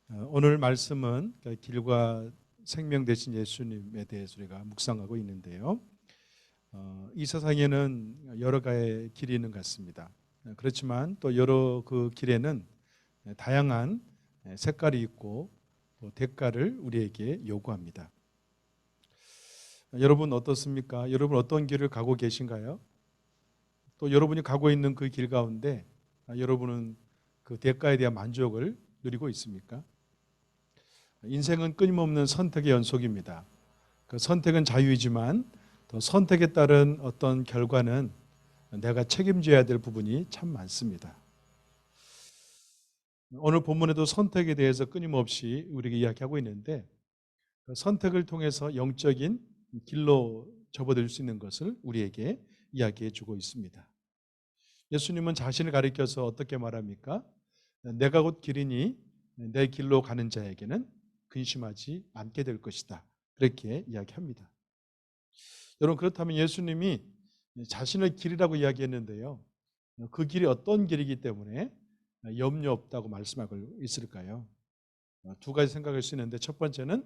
오늘 말씀은 길과 생명 되신 예수님에 대해서 우리가 묵상하고 있는데요. 이 세상에는 여러 가지 길이 있는 것 같습니다. 그렇지만 또 여러 그 길에는 다양한 색깔이 있고 또 대가를 우리에게 요구합니다. 여러분 어떻습니까? 여러분 어떤 길을 가고 계신가요? 또 여러분이 가고 있는 그 길 가운데 여러분은 그 대가에 대한 만족을 누리고 있습니까? 인생은 끊임없는 선택의 연속입니다. 그 선택은 자유이지만 또 선택에 따른 어떤 결과는 내가 책임져야 될 부분이 참 많습니다. 오늘 본문에도 선택에 대해서 끊임없이 우리에게 이야기하고 있는데 그 선택을 통해서 영적인 길로 접어들 수 있는 것을 우리에게 이야기해 주고 있습니다. 예수님은 자신을 가리켜서 어떻게 말합니까? 내가 곧 길이니 내 길로 가는 자에게는 근심하지 않게 될 것이다. 그렇게 이야기합니다. 여러분 그렇다면 예수님이 자신의 길이라고 이야기했는데요. 그 길이 어떤 길이기 때문에 염려 없다고 말씀하고 있을까요? 두 가지 생각할 수 있는데 첫 번째는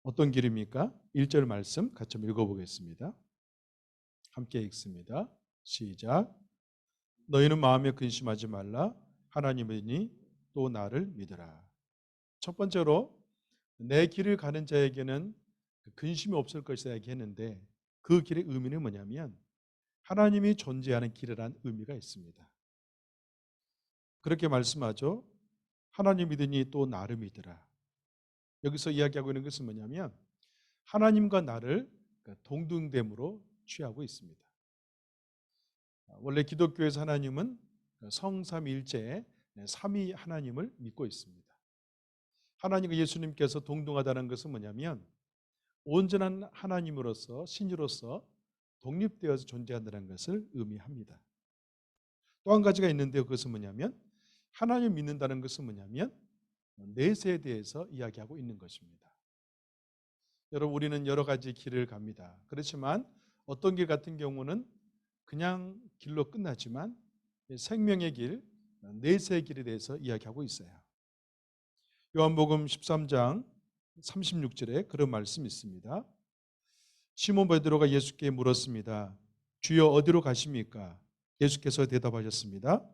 어떤 길입니까? 1절 말씀 같이 한번 읽어보겠습니다. 함께 읽습니다. 시작. 너희는 마음에 근심하지 말라. 하나님이니 또 나를 믿으라. 첫 번째로 내 길을 가는 자에게는 근심이 없을 것이다 얘기했는데 그 길의 의미는 뭐냐면 하나님이 존재하는 길이라는 의미가 있습니다. 그렇게 말씀하죠. 하나님 믿으니 또 나를 믿으라. 여기서 이야기하고 있는 것은 뭐냐면 하나님과 나를 동등됨으로 취하고 있습니다. 원래 기독교에서 하나님은 성삼위일체 삼위 하나님을 믿고 있습니다. 하나님과 예수님께서 동등하다는 것은 뭐냐면 온전한 하나님으로서 신유로서 독립되어서 존재한다는 것을 의미합니다. 또 한 가지가 있는데요. 그것은 뭐냐면 하나님을 믿는다는 것은 뭐냐면 내세에 대해서 이야기하고 있는 것입니다. 여러분 우리는 여러 가지 길을 갑니다. 그렇지만 어떤 길 같은 경우는 그냥 길로 끝나지만 생명의 길, 내세의 길에 대해서 이야기하고 있어요. 요한복음 13장 36절에 그런 말씀이 있습니다. 시몬 베드로가 예수께 물었습니다. 주여 어디로 가십니까? 예수께서 대답하셨습니다.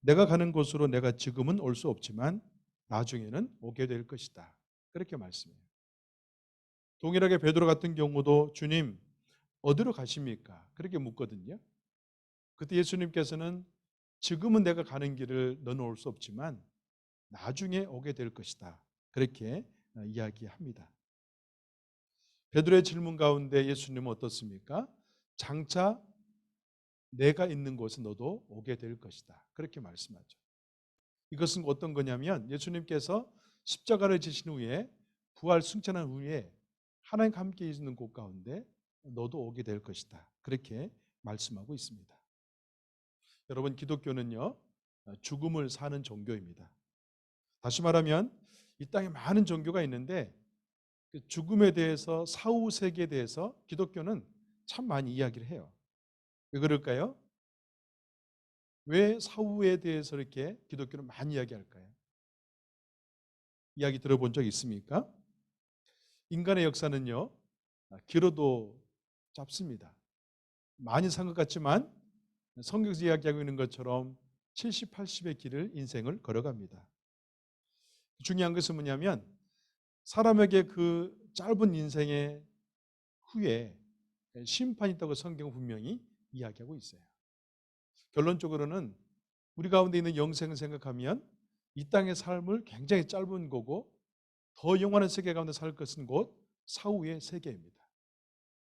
내가 가는 곳으로 내가 지금은 올 수 없지만 나중에는 오게 될 것이다. 그렇게 말씀해요. 동일하게 베드로 같은 경우도 주님 어디로 가십니까? 그렇게 묻거든요. 그때 예수님께서는 지금은 내가 가는 길을 너는 올 수 없지만 나중에 오게 될 것이다. 그렇게 이야기합니다. 베드로의 질문 가운데 예수님은 어떻습니까? 장차 내가 있는 곳에 너도 오게 될 것이다. 그렇게 말씀하죠. 이것은 어떤 거냐면 예수님께서 십자가를 지신 후에 부활 승천한 후에 하나님과 함께 있는 곳 가운데 너도 오게 될 것이다. 그렇게 말씀하고 있습니다. 여러분 기독교는요. 죽음을 사는 종교입니다. 다시 말하면 이 땅에 많은 종교가 있는데 죽음에 대해서 사후 세계에 대해서 기독교는 참 많이 이야기를 해요. 왜 그럴까요? 왜 사후에 대해서 이렇게 기독교는 많이 이야기할까요? 이야기 들어본 적 있습니까? 인간의 역사는요. 길어도 짧습니다. 많이 산 것 같지만 성경에서 이야기하고 있는 것처럼 70, 80의 길을 인생을 걸어갑니다. 중요한 것은 뭐냐면 사람에게 그 짧은 인생의 후에 심판이 있다고 성경은 분명히 이야기하고 있어요. 결론적으로는 우리 가운데 있는 영생을 생각하면 이 땅의 삶을 굉장히 짧은 거고 더 영원한 세계 가운데 살 것은 곧 사후의 세계입니다.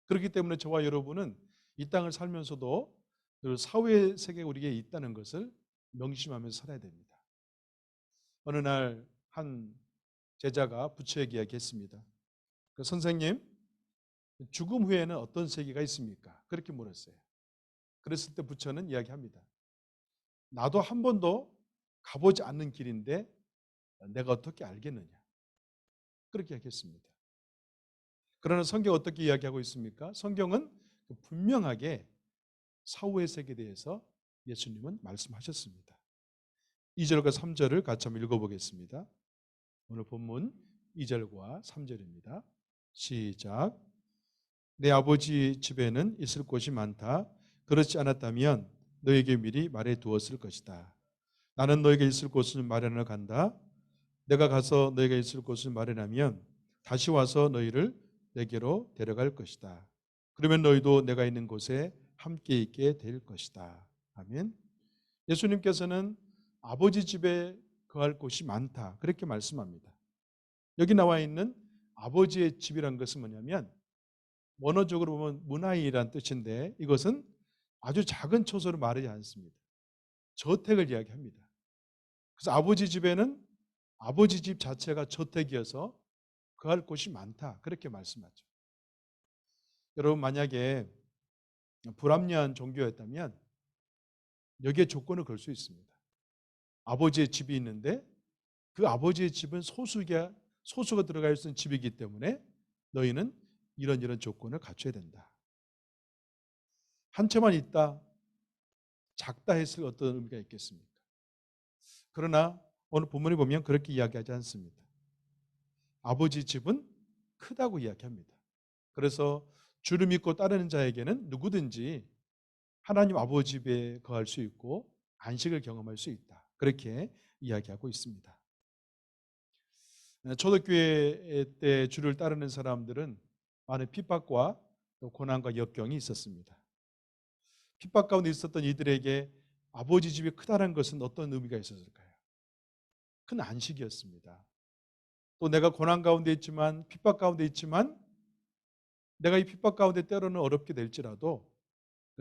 그렇기 때문에 저와 여러분은 이 땅을 살면서도 늘 사후의 세계가 우리에게 있다는 것을 명심하면서 살아야 됩니다. 어느 날 한 제자가 부처에게 이야기했습니다. 그 선생님, 죽음 후에는 어떤 세계가 있습니까? 그렇게 물었어요. 그랬을 때 부처는 이야기합니다. 나도 한 번도 가보지 않는 길인데 내가 어떻게 알겠느냐. 그렇게 이야기했습니다. 그러나 성경 어떻게 이야기하고 있습니까? 성경은 분명하게 사후의 세계에 대해서 예수님은 말씀하셨습니다. 2절과 3절을 같이 한번 읽어보겠습니다. 오늘 본문 2절과 3절입니다. 시작. 내 아버지 집에는 있을 곳이 많다. 그렇지 않았다면 너에게 미리 말해 두었을 것이다. 나는 너에게 있을 곳을 마련하러 간다. 내가 가서 너에게 있을 곳을 마련하면 다시 와서 너희를 내게로 데려갈 것이다. 그러면 너희도 내가 있는 곳에 함께 있게 될 것이다. 아멘. 예수님께서는 아버지 집에 거할 곳이 많다. 그렇게 말씀합니다. 여기 나와 있는 아버지의 집이란 것은 뭐냐면 원어적으로 보면 문하이란 뜻인데 이것은 아주 작은 초소를 말하지 않습니다. 저택을 이야기합니다. 그래서 아버지 집에는 아버지 집 자체가 저택이어서 거할 곳이 많다. 그렇게 말씀하죠. 여러분 만약에 불합리한 종교였다면 여기에 조건을 걸 수 있습니다. 아버지의 집이 있는데 그 아버지의 집은 소수가 들어갈 수 있는 집이기 때문에 너희는 이런 조건을 갖춰야 된다. 한 채만 있다, 작다 했을 어떤 의미가 있겠습니까? 그러나 오늘 본문에 보면 그렇게 이야기하지 않습니다. 아버지 집은 크다고 이야기합니다. 그래서 주를 믿고 따르는 자에게는 누구든지 하나님 아버지 집에 거할 수 있고 안식을 경험할 수 있다. 그렇게 이야기하고 있습니다. 초대교회 때 주를 따르는 사람들은 많은 핍박과 또 고난과 역경이 있었습니다. 핍박 가운데 있었던 이들에게 아버지 집이 크다는 것은 어떤 의미가 있었을까요? 큰 안식이었습니다. 또 내가 고난 가운데 있지만 핍박 가운데 있지만 내가 이 핍박 가운데 때로는 어렵게 될지라도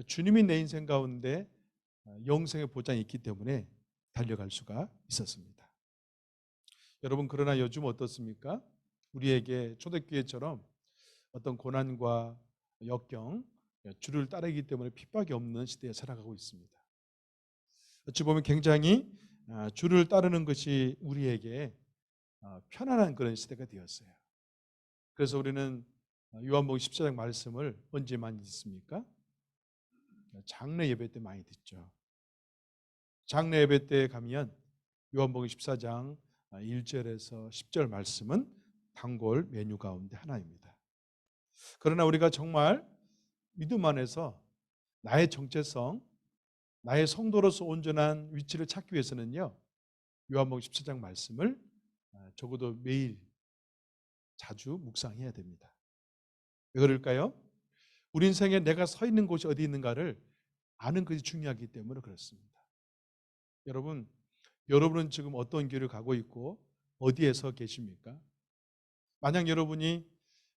주님이 내 인생 가운데 영생의 보장이 있기 때문에 달려갈 수가 있었습니다. 여러분 그러나 요즘 어떻습니까? 우리에게 초대교회처럼 어떤 고난과 역경, 주를 따르기 때문에 핍박이 없는 시대에 살아가고 있습니다. 어찌 보면 굉장히 주를 따르는 것이 우리에게 편안한 그런 시대가 되었어요. 그래서 우리는 요한복음 14장 말씀을 언제 많이 듣습니까? 장례 예배 때 많이 듣죠. 장례 예배 때 가면 요한복음 14장 1절에서 10절 말씀은 단골 메뉴 가운데 하나입니다. 그러나 우리가 정말 믿음 안에서 나의 정체성, 나의 성도로서 온전한 위치를 찾기 위해서는요. 요한복음 14장 말씀을 적어도 매일 자주 묵상해야 됩니다. 왜 그럴까요? 우리 인생에 내가 서 있는 곳이 어디 있는가를 아는 것이 중요하기 때문에 그렇습니다. 여러분은 지금 어떤 길을 가고 있고 어디에 서 계십니까? 만약 여러분이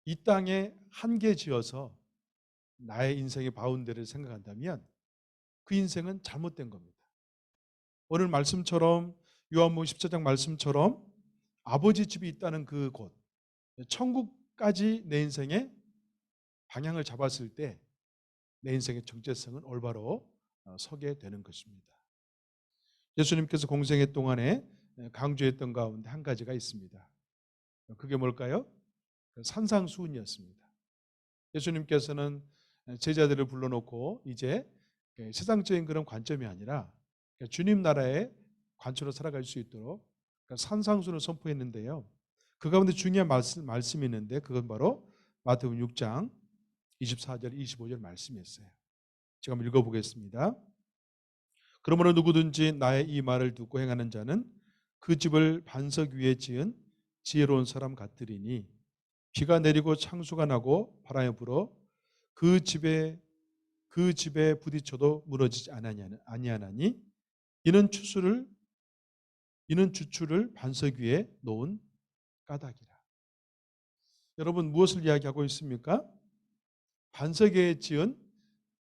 이 땅에 한계 지어서 나의 인생의 바운더리를 생각한다면 그 인생은 잘못된 겁니다. 오늘 말씀처럼 요한복음 14장 말씀처럼 아버지 집이 있다는 그곳 천국까지 내 인생의 방향을 잡았을 때 내 인생의 정체성은 올바로 서게 되는 것입니다. 예수님께서 공생애 동안에 강조했던 가운데 한 가지가 있습니다. 그게 뭘까요? 산상수훈이었습니다. 예수님께서는 제자들을 불러놓고 이제 세상적인 그런 관점이 아니라 주님 나라의 관점으로 살아갈 수 있도록 산상수훈을 선포했는데요. 그 가운데 중요한 말씀이 있는데 그건 바로 마태복음 6장 24절 25절 말씀이었어요. 제가 한번 읽어보겠습니다. 그러므로 누구든지 나의 이 말을 듣고 행하는 자는 그 집을 반석 위에 지은 지혜로운 사람 같으리니 비가 내리고 창수가 나고 바람이 불어 그 집에 부딪혀도 무너지지 아니하나니 이는 주추를 반석 위에 놓은 까닭이라. 여러분 무엇을 이야기하고 있습니까? 반석 위에 지은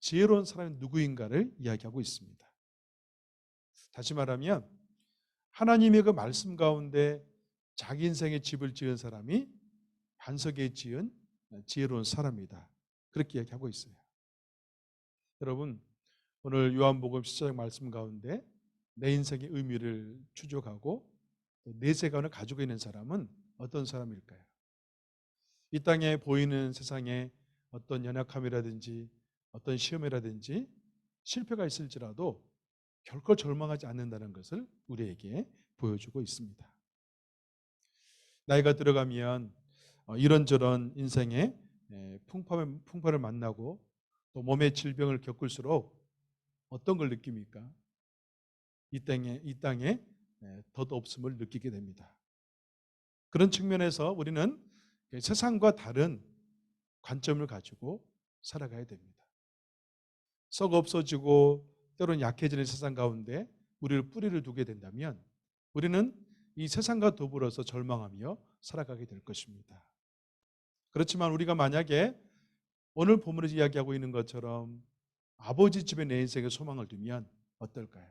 지혜로운 사람이 누구인가를 이야기하고 있습니다. 다시 말하면 하나님의 그 말씀 가운데 자기 인생의 집을 지은 사람이 반석에 지은 지혜로운 사람이다. 그렇게 이야기하고 있어요. 여러분 오늘 요한복음 14장 말씀 가운데 내 인생의 의미를 추적하고 내 세관을 가지고 있는 사람은 어떤 사람일까요? 이 땅에 보이는 세상에 어떤 연약함이라든지 어떤 시험이라든지 실패가 있을지라도 결코 절망하지 않는다는 것을 우리에게 보여주고 있습니다. 나이가 들어가면 이런저런 인생의 풍파를 만나고 또 몸의 질병을 겪을수록 어떤 걸 느낍니까? 이 땅에 덧없음을 느끼게 됩니다. 그런 측면에서 우리는 세상과 다른 관점을 가지고 살아가야 됩니다. 썩 없어지고 때로는 약해지는 세상 가운데 우리를 뿌리를 두게 된다면 우리는 이 세상과 더불어서 절망하며 살아가게 될 것입니다. 그렇지만 우리가 만약에 오늘 본문에서 이야기하고 있는 것처럼 아버지 집에 내 인생의 소망을 두면 어떨까요?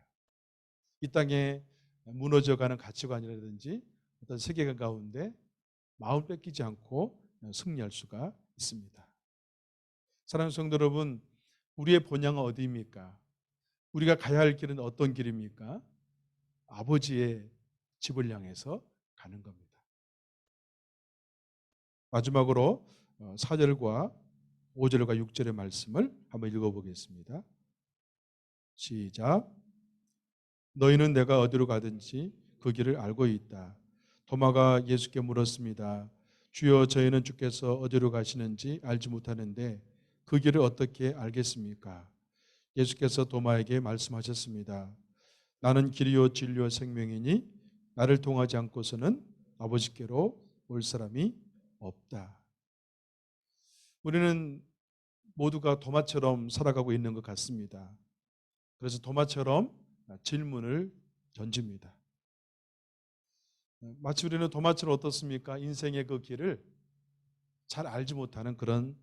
이 땅에 무너져가는 가치관이라든지 어떤 세계관 가운데 마음 뺏기지 않고 승리할 수가 있습니다. 사랑하는 성도 여러분, 우리의 본향은 어디입니까? 우리가 가야 할 길은 어떤 길입니까? 아버지의 집을 향해서 가는 겁니다. 마지막으로 4절과 5절과 6절의 말씀을 한번 읽어보겠습니다. 시작. 너희는 내가 어디로 가든지 그 길을 알고 있다. 도마가 예수께 물었습니다. 주여, 저희는 주께서 어디로 가시는지 알지 못하는데 그 길을 어떻게 알겠습니까? 예수께서 도마에게 말씀하셨습니다. 나는 길이요 진리요 생명이니 나를 통하지 않고서는 아버지께로 올 사람이 없다. 우리는 모두가 도마처럼 살아가고 있는 것 같습니다. 그래서 도마처럼 질문을 던집니다. 마치 우리는 도마처럼 어떻습니까? 인생의 그 길을 잘 알지 못하는 그런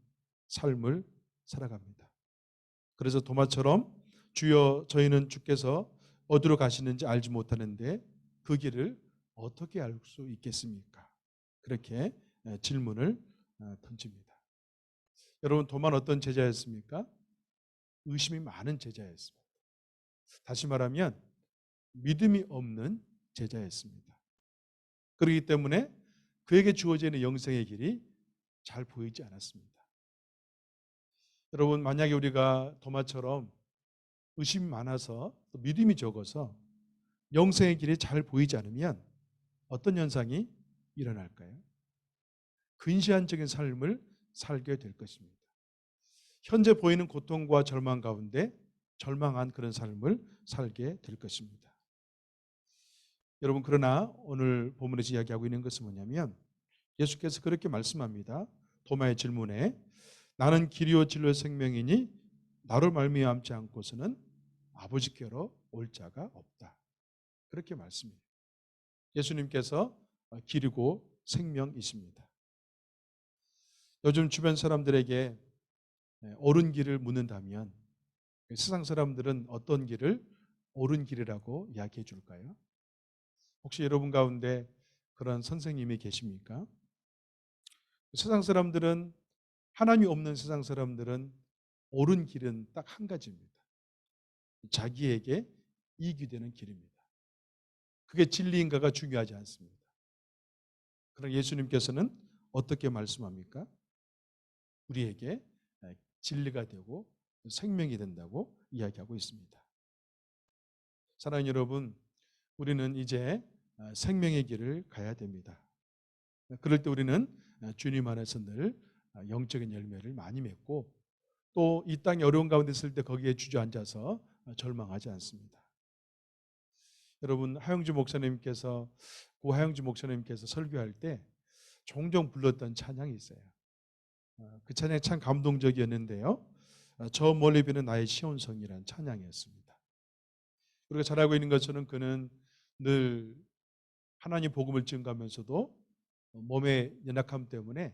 삶을 살아갑니다. 그래서 도마처럼 주여, 저희는 주께서 어디로 가시는지 알지 못하는데 그 길을 어떻게 알 수 있겠습니까? 그렇게 질문을 던집니다. 여러분, 도마는 어떤 제자였습니까? 의심이 많은 제자였습니다. 다시 말하면 믿음이 없는 제자였습니다. 그렇기 때문에 그에게 주어지는 영생의 길이 잘 보이지 않았습니다. 여러분, 만약에 우리가 도마처럼 의심이 많아서 또 믿음이 적어서 영생의 길이 잘 보이지 않으면 어떤 현상이 일어날까요? 근시안적인 삶을 살게 될 것입니다. 현재 보이는 고통과 절망 가운데 절망한 그런 삶을 살게 될 것입니다. 여러분, 그러나 오늘 본문에서 이야기하고 있는 것은 뭐냐면 예수께서 그렇게 말씀합니다. 도마의 질문에 나는 길이요 진리요 생명이니 나로 말미암지 않고서는 아버지께로 올 자가 없다. 그렇게 말씀해요. 예수님께서 길이고 생명이십니다. 요즘 주변 사람들에게 옳은 길을 묻는다면 세상 사람들은 어떤 길을 옳은 길이라고 이야기해 줄까요? 혹시 여러분 가운데 그런 선생님이 계십니까? 세상 사람들은, 하나님이 없는 세상 사람들은 옳은 길은 딱 한 가지입니다. 자기에게 이익이 되는 길입니다. 그게 진리인가가 중요하지 않습니다. 그러나 예수님께서는 어떻게 말씀합니까? 우리에게 진리가 되고 생명이 된다고 이야기하고 있습니다. 사랑하는 여러분, 우리는 이제 생명의 길을 가야 됩니다. 그럴 때 우리는 주님 안에서 늘 영적인 열매를 많이 맺고 또 이 땅에 어려운 가운데 있을 때 거기에 주저앉아서 절망하지 않습니다. 여러분, 고 하영주 목사님께서 설교할 때 종종 불렀던 찬양이 있어요. 그 찬양이 참 감동적이었는데요. 저 멀리 비는 나의 시온성이라는 찬양이었습니다. 우리가 잘 알고 있는 것처럼 그는 늘 하나님 복음을 증거하면서도 몸의 연약함 때문에,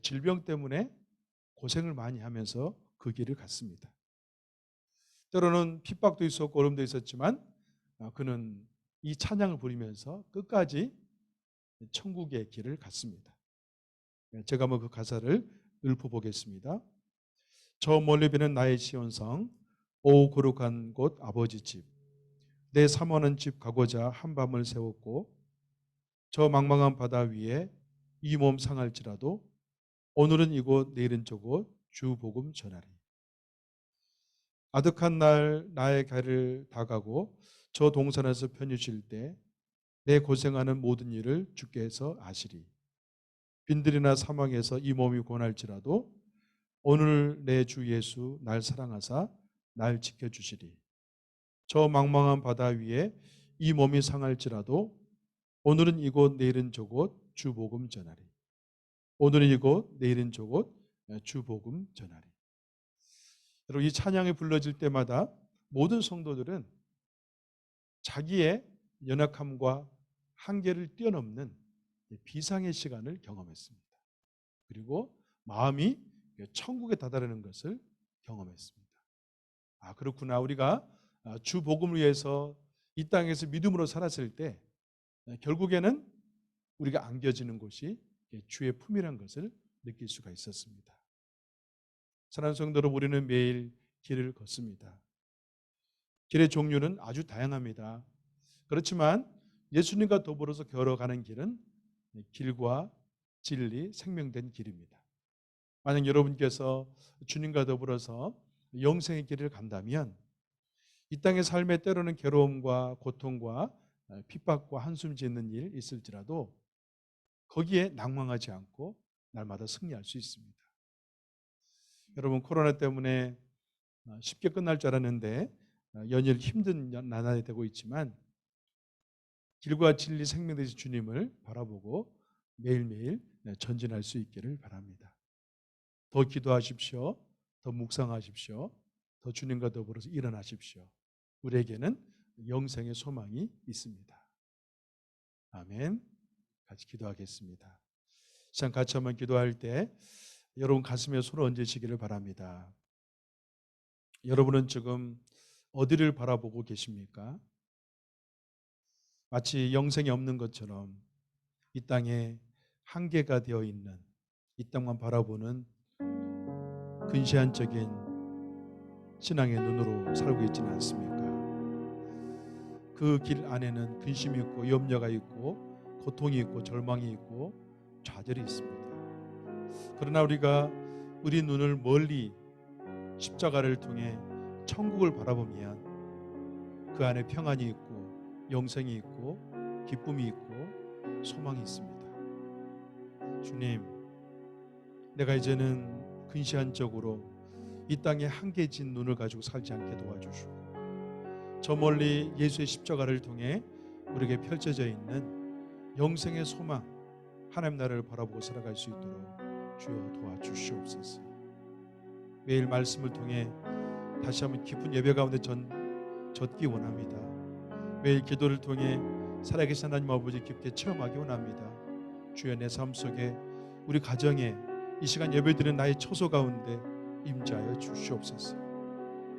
질병 때문에 고생을 많이 하면서 그 길을 갔습니다. 때로는 핍박도 있었고 어려움도 있었지만 그는 이 찬양을 부리면서 끝까지 천국의 길을 갔습니다. 제가 한번 그 가사를 읊어보겠습니다. 저 멀리 비는 나의 시온성, 오 거룩한 곳 아버지 집, 내 사모하는 집 가고자 한밤을 세웠고 저 망망한 바다 위에 이 몸 상할지라도 오늘은 이곳 내일은 저곳 주 복음 전하리. 아득한 날 나의 길을 다가고 저 동산에서 편히 쉴 때 내 고생하는 모든 일을 주께서 아시리. 빈들이나 사망에서 이 몸이 고날지라도 오늘 내 주 예수 날 사랑하사 날 지켜주시리. 저 망망한 바다 위에 이 몸이 상할지라도 오늘은 이곳 내일은 저곳 주 복음 전하리. 오늘은 이곳 내일은 저곳 주 복음 전하리. 여러분, 이 찬양이 불러질 때마다 모든 성도들은 자기의 연약함과 한계를 뛰어넘는 비상의 시간을 경험했습니다. 그리고 마음이 천국에 다다르는 것을 경험했습니다. 아, 그렇구나. 우리가 주 복음을 위해서 이 땅에서 믿음으로 살았을 때 결국에는 우리가 안겨지는 곳이 주의 품이라는 것을 느낄 수가 있었습니다. 사랑하는 성도 여러분, 우리는 매일 길을 걷습니다. 길의 종류는 아주 다양합니다. 그렇지만 예수님과 더불어서 걸어가는 길은 길과 진리, 생명된 길입니다. 만약 여러분께서 주님과 더불어서 영생의 길을 간다면 이 땅의 삶에 때로는 괴로움과 고통과 핍박과 한숨 짓는 일 있을지라도 거기에 낭망하지 않고 날마다 승리할 수 있습니다. 여러분, 코로나 때문에 쉽게 끝날 줄 알았는데 연일 힘든 나날이 되고 있지만 길과 진리 생명 되신 주님을 바라보고 매일매일 전진할 수 있기를 바랍니다. 더 기도하십시오. 더 묵상하십시오. 더 주님과 더불어서 일어나십시오. 우리에게는 영생의 소망이 있습니다. 아멘. 같이 기도하겠습니다. 시간 같이 한번 기도할 때 여러분 가슴에 손을 얹으시기를 바랍니다. 여러분은 지금 어디를 바라보고 계십니까? 마치 영생이 없는 것처럼 이 땅에 한계가 되어 있는 이 땅만 바라보는 근시안적인 신앙의 눈으로 살고 있지는 않습니까? 그 길 안에는 근심이 있고 염려가 있고 고통이 있고 절망이 있고 좌절이 있습니다. 그러나 우리가 우리 눈을 멀리 십자가를 통해 천국을 바라보면 그 안에 평안이 있고 영생이 있고 기쁨이 있고 소망이 있습니다. 주님, 내가 이제는 근시안적으로 이 땅에 한계진 눈을 가지고 살지 않게 도와주시고 저 멀리 예수의 십자가를 통해 우리에게 펼쳐져 있는 영생의 소망, 하나님 나라를 바라보고 살아갈 수 있도록 주여 도와주시옵소서. 매일 말씀을 통해 다시 한번 깊은 예배 가운데 젖기 원합니다. 매일 기도를 통해 살아계신 하나님 아버지 깊게 체험하기 원합니다. 주여, 내 삶 속에 우리 가정에 이 시간 예배드리는 나의 처소 가운데 임재하여 주시옵소서.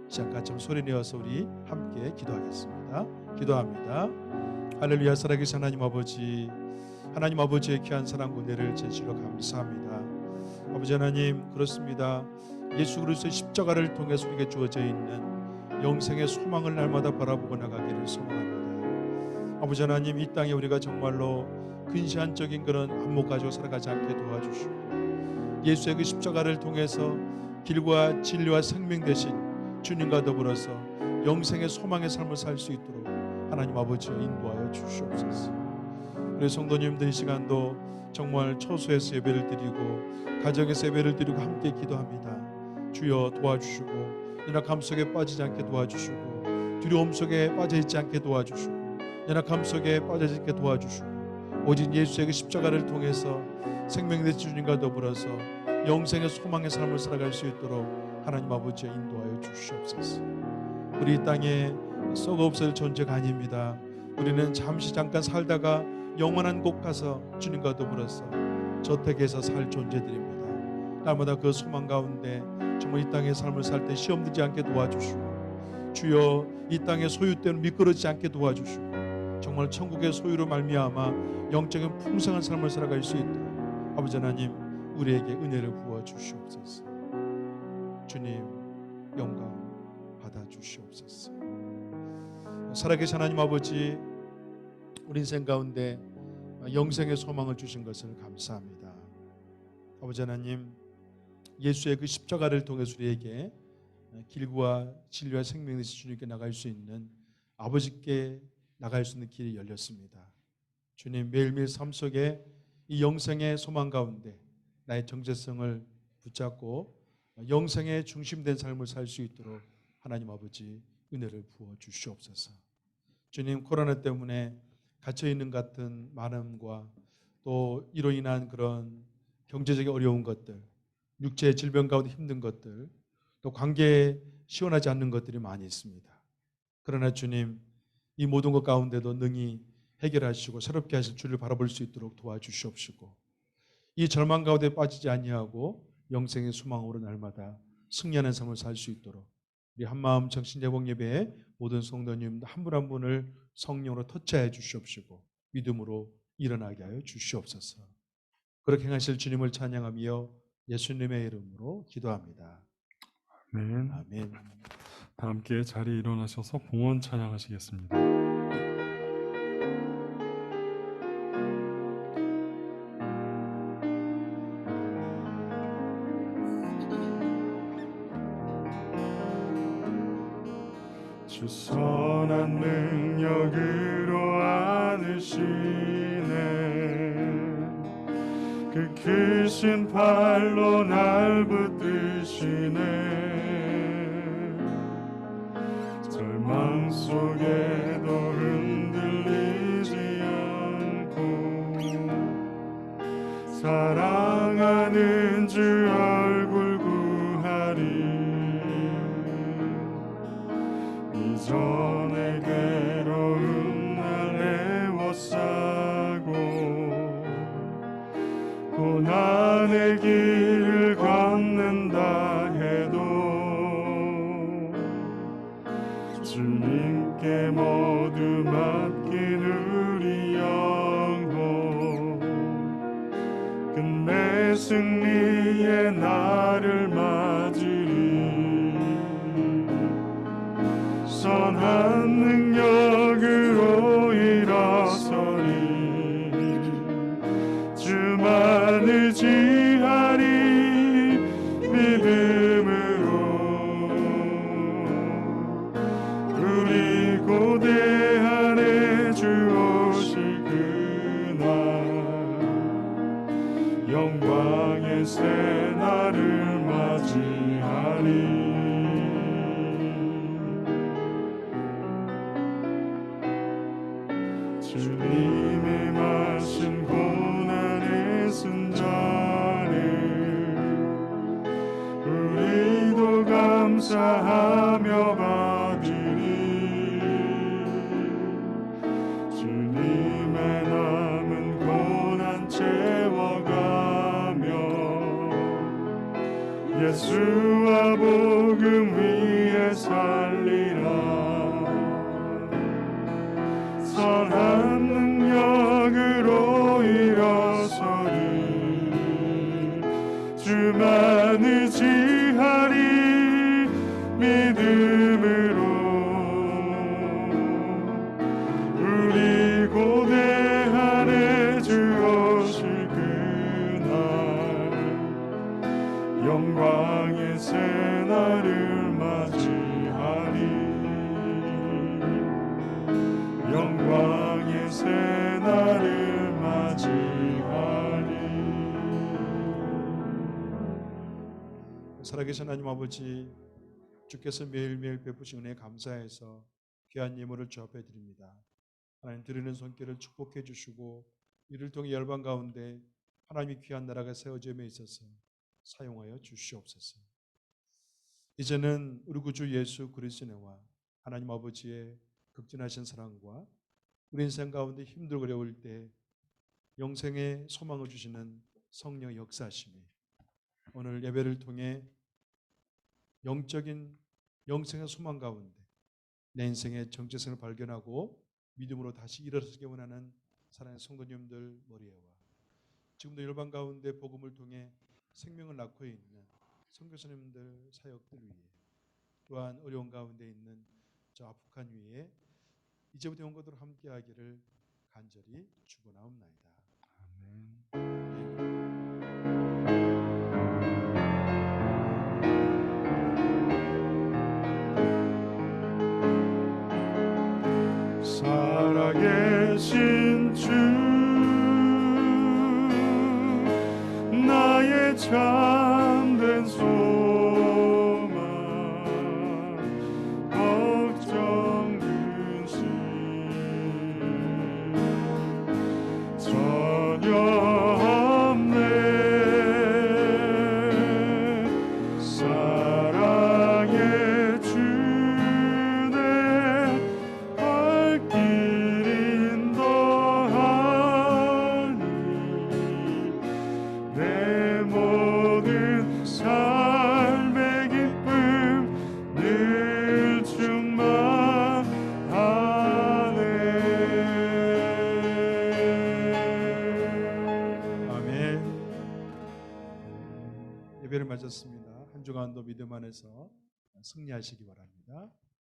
시간 같이 소리 내어서 우리 함께 기도하겠습니다. 기도합니다. 할렐루야. 살아계신 하나님 아버지, 하나님 아버지의 귀한 사랑 은혜를 진실로 감사합니다. 아버지 하나님, 그렇습니다. 예수 그리스도의 십자가를 통해서 우리에게 주어져 있는 영생의 소망을 날마다 바라보고 나가기를 소망합니다. 아버지 하나님, 이 땅에 우리가 정말로 근시안적인 그런 안목 가지고 살아가지 않게 도와주시고 예수의 그 십자가를 통해서 길과 진리와 생명 되신 주님과 더불어서 영생의 소망의 삶을 살 수 있도록 하나님 아버지여 인도하여 주시옵소서. 우리 성도님들 이 시간도 정말 처소에서 예배를 드리고 가정에서 예배를 드리고 함께 기도합니다. 주여 도와주시고 연약함 속에 빠지지 않게 도와주시고 두려움 속에 빠져있지 않게 도와주시고 연약함 속에 빠져있지 않게 도와주시고 오직 예수의 그 십자가를 통해서 생명의 주님과 더불어서 영생의 소망의 삶을 살아갈 수 있도록 하나님 아버지여 인도하여 주시옵소서. 우리 이 땅에 썩어 없을 존재가 아닙니다. 우리는 잠시 잠깐 살다가 영원한 곳 가서 주님과 더불어서 저택에서 살 존재들입니다. 날마다 그 소망 가운데 정말 이 땅의 삶을 살 때 시험 들지 않게 도와주시고 주여 이 땅의 소유대는 미끄러지지 않게 도와주시고 정말 천국의 소유로 말미암아 영적인 풍성한 삶을 살아갈 수 있도록 아버지 하나님 우리에게 은혜를 부어 주시옵소서. 주님 영광 받아 주시옵소서. 살아계신 하나님 아버지, 우리 인생 가운데 영생의 소망을 주신 것을 감사합니다. 아버지 하나님, 예수의 그 십자가를 통해서 우리에게 길과 진리와 생명의 주님께 나갈 수 있는 아버지께 나갈 수 있는 길이 열렸습니다. 주님, 매일매일 삶 속에 이 영생의 소망 가운데 나의 정체성을 붙잡고 영생의 중심된 삶을 살 수 있도록 하나님 아버지 은혜를 부어 주시옵소서. 주님, 코로나 때문에 갇혀있는 같은 마음과 또 이로 인한 그런 경제적인 어려운 것들, 육체의 질병 가운데 힘든 것들, 또 관계에 시원하지 않는 것들이 많이 있습니다. 그러나 주님, 이 모든 것 가운데도 능히 해결하시고 새롭게 하실 주를 바라볼 수 있도록 도와주시옵시고, 이 절망 가운데 빠지지 아니하고 영생의 소망으로 날마다 승리하는 삶을 살 수 있도록 우리 한마음 정신제복 예배의 모든 성도님 한 분 한 분을 성령으로 터치해 주시옵시고 믿음으로 일어나게 하여 주시옵소서. 그렇게 행하실 주님을 찬양하며 예수님의 이름으로 기도합니다. 아멘. 아멘. 다 함께 자리에 일어나셔서 봉헌 찬양하시겠습니다. 주 선한 능력으로 안으시네. 그 크신 팔로 날 붙드시네. 절망 속에도 흔들리지 않고 사랑하는 주 얼굴 구하리. 이전의 괴로움 날 애워싸고 고난의 길을 걷는다 해도 주님께 모두 맡긴 우리 영혼 끝내 승리의 날을 맞으리. 선한 능력으로 일어서리. 주만 의지하리. 믿음으로 우리 고대 안에 주 오실 그날 영광의 새날을 맞이하리. 주님의 마신 고난의 순자를 우리도 감사하며 받으리. 주님의 남은 고난 채워가며 예수와 복음 위에 살리라. 선한 능력으로 일어서리. 주만 의지하리. 믿음으로 우리 고대 안에 주 오실 그날 영광의 새날을 맞이하리. 영광의 새날을 맞이하리. 살아계신 하나님 아버지, 주께서 매일매일 베푸신 은혜에 감사해서 귀한 예물을 주 앞에 드립니다. 하나님, 드리는 손길을 축복해 주시고 이를 통해 열방 가운데 하나님의 귀한 나라가 세워짐에 있어서 사용하여 주시옵소서. 이제는 우리 구주 예수 그리스도의 은혜와 하나님 아버지의 극진하신 사랑과 우리 인생 가운데 힘들고 어려울 때 영생의 소망을 주시는 성령의 역사하심이 오늘 예배를 통해 영적인 영생의 소망 가운데 내 인생의 정체성을 발견하고 믿음으로 다시 일어서기 원하는 사랑하는 성도님들 머리에와 지금도 열방 가운데 복음을 통해 생명을 낳고 있는 선교사님들 사역들 위해 또한 어려운 가운데 있는 저 아프간 위에 이제부터 영원토록 함께하기를 간절히 축원하옵나이다. 살아계신 주 주간도 믿음 안에서 승리하시기 바랍니다.